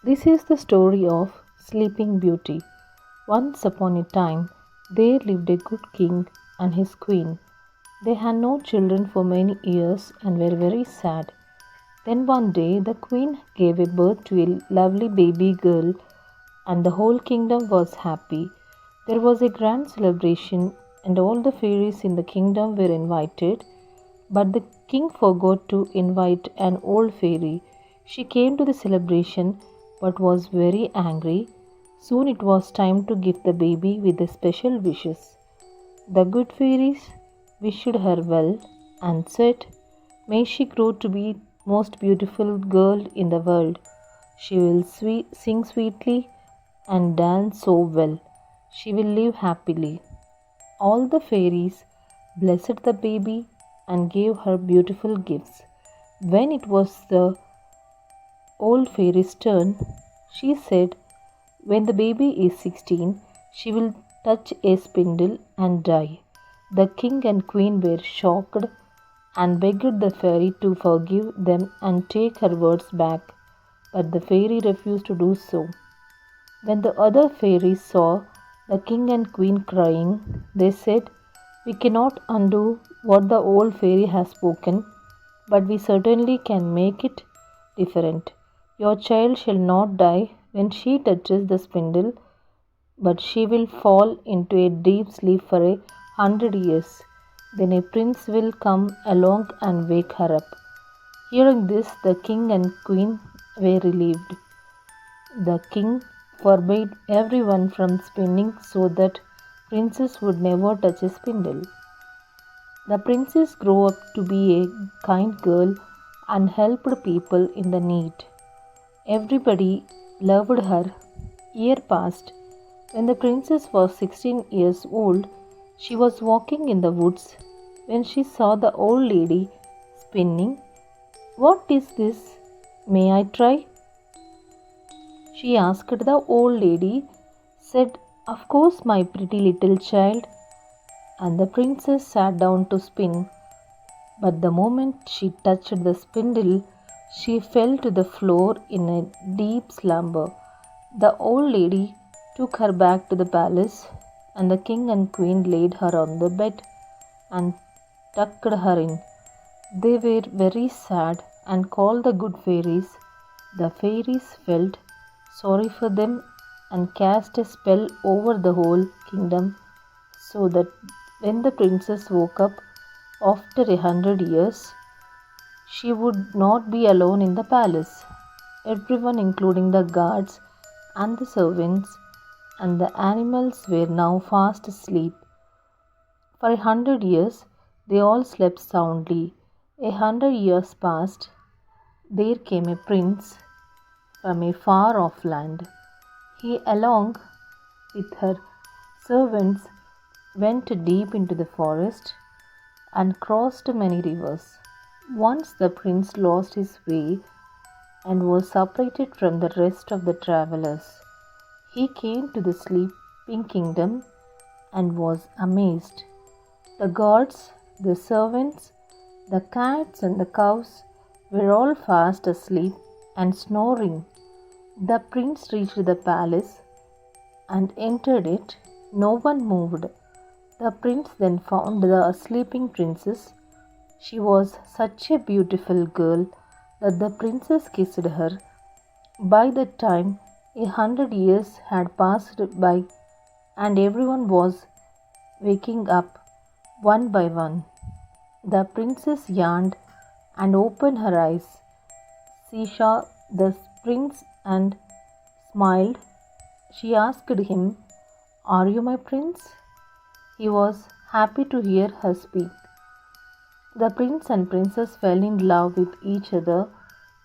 This is the story of Sleeping Beauty. Once upon a time, there lived a good king and his queen. They had no children for many years and were very sad. Then one day, the queen gave a birth to a lovely baby girl, and the whole kingdom was happy. There was a grand celebration, and all the fairies in the kingdom were invited. But the king forgot to invite an old fairy. She came to the celebration but was very angry. Soon it was time to give the baby with the special wishes. The good fairies wished her well and said, "May she grow to be most beautiful girl in the world. She will sing sweetly and dance so well. She will live happily." All the fairies blessed the baby and gave her beautiful gifts. When it was the old fairy's turn, she said, "When the baby is 16, she will touch a spindle and die." The king and queen were shocked and begged the fairy to forgive them and take her words back, but the fairy refused to do so. When the other fairies saw the king and queen crying, they said, "We cannot undo what the old fairy has spoken, but we certainly can make it different. Your child shall not die when she touches the spindle, but she will fall into a deep sleep for 100 years. Then a prince will come along and wake her up." Hearing this, the king and queen were relieved. The king forbade everyone from spinning so that princess would never touch a spindle. The princess grew up to be a kind girl and helped people in the need. Everybody loved her. Year passed. When the princess was 16 years old, she was walking in the woods when she saw the old lady spinning. "What is this? May I try?" she asked. The old lady said, "Of course, my pretty little child." And the princess sat down to spin. But the moment she touched the spindle, she fell to the floor in a deep slumber. The old lady took her back to the palace, and the king and queen laid her on the bed and tucked her in. They were very sad and called the good fairies. The fairies felt sorry for them and cast a spell over the whole kingdom so that when the princess woke up after 100 years, she would not be alone in the palace. Everyone, including the guards and the servants and the animals, were now fast asleep. For 100 years, they all slept soundly. 100 years passed. There came a prince from a far off land. He, along with her servants, went deep into the forest and crossed many rivers. Once the prince lost his way and was separated from the rest of the travelers. He came to the sleeping kingdom and was amazed. The guards, the servants, the cats, and the cows were all fast asleep and snoring. The prince reached the palace and entered it. No one moved. The prince then found the sleeping princess. She was such a beautiful girl that the princess kissed her. By that time, 100 years had passed by, and everyone was waking up one by one. The princess yawned and opened her eyes. She saw the prince and smiled. She asked him, "Are you my prince?" He was happy to hear her speak. The prince and princess fell in love with each other.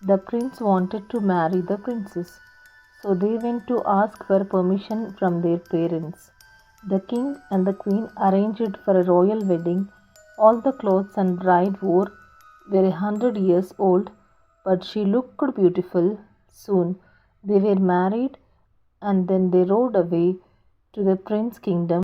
The prince wanted to marry the princess, so they went to ask for permission from their parents. The king and the queen arranged for a royal wedding. All the clothes and bride wore were 100 years old, but she looked beautiful. Soon they were married, and then they rode away to the prince's kingdom.